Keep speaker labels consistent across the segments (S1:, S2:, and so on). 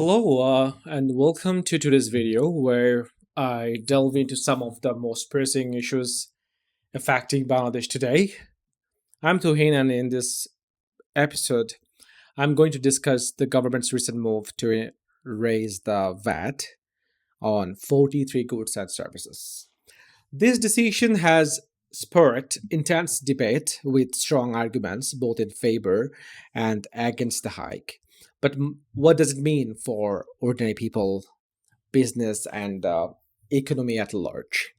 S1: Hello, and welcome to today's video where I delve into some of the most pressing issues affecting Bangladesh today. I'm Tuhin, and in this episode, I'm going to discuss the government's recent move to raise the VAT on 43 goods and services. This decision has spurred intense debate with strong arguments both in favor and against the hike. But what does it mean for ordinary people, business, and economy at large?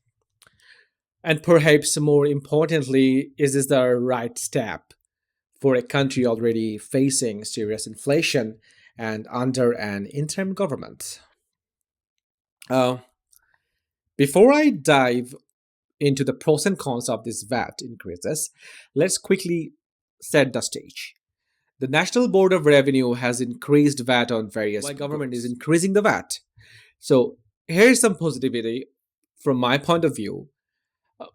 S1: And perhaps more importantly, is this the right step for a country already facing serious inflation and under an interim government? Uh, Before I dive into the pros and cons of these VAT increases, let's quickly set the stage. The National Board of Revenue has increased VAT on various. Why government is increasing the VAT? So here's some positivity from my point of view.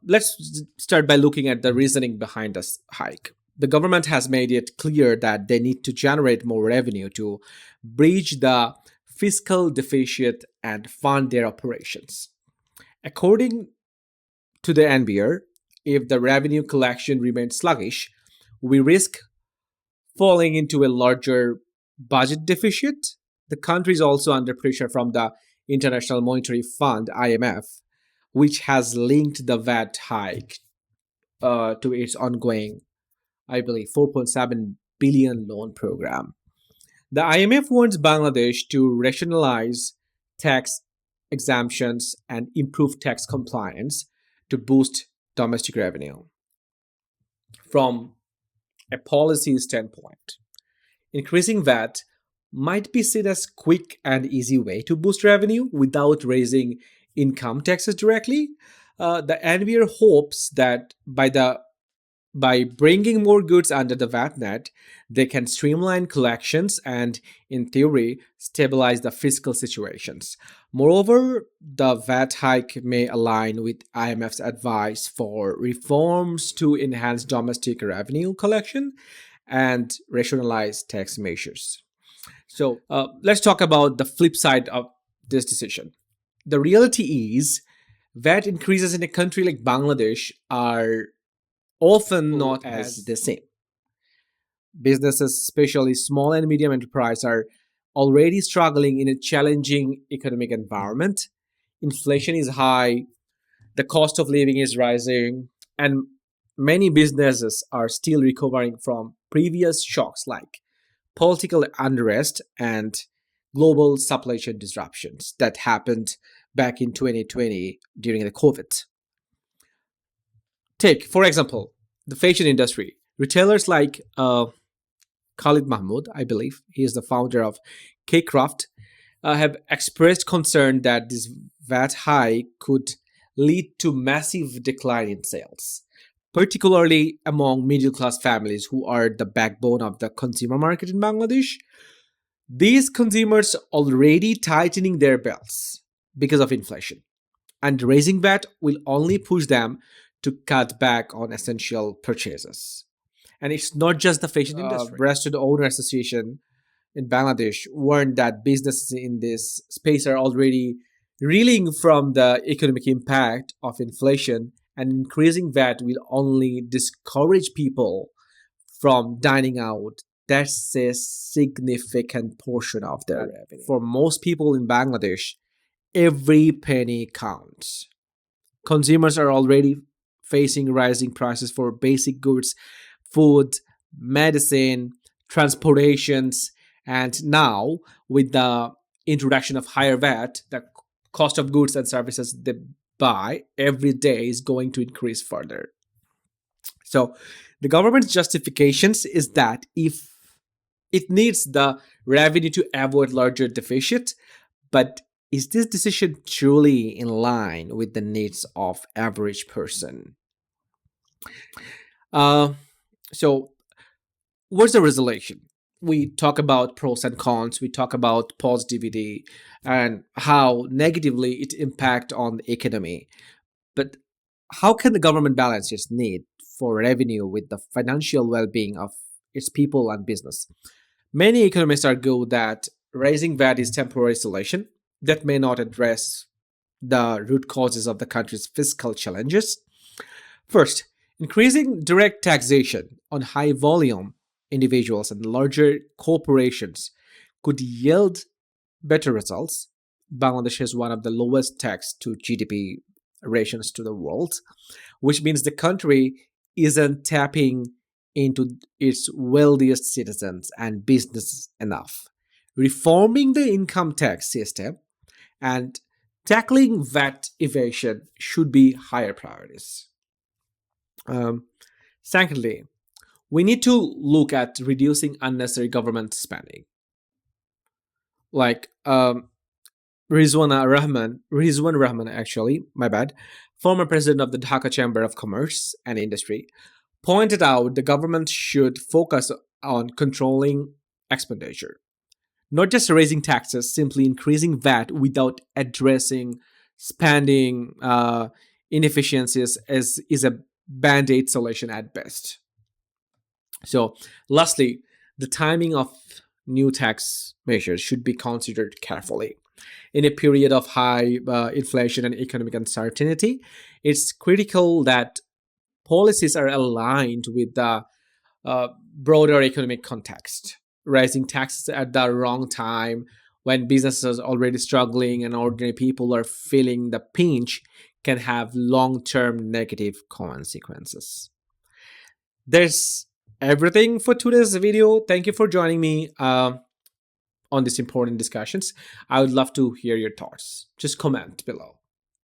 S1: Let's start by looking at the reasoning behind this hike. The government has made it clear that they need to generate more revenue to bridge the fiscal deficit and fund their operations. According to the NBR, if the revenue collection remains sluggish, we risk falling into a larger budget deficit. The country is also under pressure from the International Monetary Fund (IMF), which has linked the VAT hike to its ongoing, I believe, 4.7 billion loan program. The IMF wants Bangladesh to rationalize tax exemptions and improve tax compliance to boost domestic revenue. From a policy standpoint, increasing VAT might be seen as quick and easy way to boost revenue without raising income taxes directly. The NVR hopes that by bringing more goods under the VAT net, they can streamline collections and, in theory, stabilize the fiscal situations. Moreover, the VAT hike may align with IMF's advice for reforms to enhance domestic revenue collection and rationalize tax measures. So, let's talk about the flip side of this decision. The reality is, VAT increases in a country like Bangladesh are often not as the same. Businesses, especially small and medium enterprise, are already struggling in a challenging economic environment. Inflation is high, the cost of living is rising, and many businesses are still recovering from previous shocks like political unrest and global supply chain disruptions that happened back in 2020 during the COVID. Take, for example, the fashion industry. Retailers like Khalid Mahmood, I believe, he is the founder of K-Craft, have expressed concern that this VAT hike could lead to massive decline in sales, particularly among middle class families who are the backbone of the consumer market in Bangladesh. These consumers already tightening their belts because of inflation, and raising VAT will only push them to cut back on essential purchases. And it's not just the fashion industry. Restaurant Owner Association in Bangladesh warned that businesses in this space are already reeling from the economic impact of inflation, and increasing VAT will only discourage people from dining out. That's a significant portion of their revenue. For most people in Bangladesh, every penny counts. Consumers are already facing rising prices for basic goods, food, medicine, transportations, and now with the introduction of higher VAT, the cost of goods and services they buy every day is going to increase further. So the government's justifications is that if it needs the revenue to avoid larger deficit, but is this decision truly in line with the needs of average person? Uh, so what's the resolution? We talk about pros and cons, we talk about positivity and how negatively it impact on the economy. But how can the government balance its need for revenue with the financial well-being of its people and business? Many economists argue that raising VAT is temporary solution that may not address the root causes of the country's fiscal challenges. First, increasing direct taxation on high volume individuals and larger corporations could yield better results. Bangladesh has one of the lowest tax to GDP ratios to the world, which means the country isn't tapping into its wealthiest citizens and businesses enough. Reforming the income tax system and tackling VAT evasion should be higher priorities. Um, Secondly, we need to look at reducing unnecessary government spending. Like Rizwan Rahman, actually, my bad, former president of the Dhaka Chamber of Commerce and Industry, pointed out the government should focus on controlling expenditure, not just raising taxes, simply increasing VAT without addressing spending inefficiencies is a band aid solution at best. So, lastly, the timing of new tax measures should be considered carefully. In a period of high inflation and economic uncertainty, it's critical that policies are aligned with the broader economic context. Raising taxes at the wrong time when businesses are already struggling and ordinary people are feeling the pinch can have long term negative consequences. There's everything for today's video. Thank you for joining me on these important discussions. I would love to hear your thoughts. Just comment below.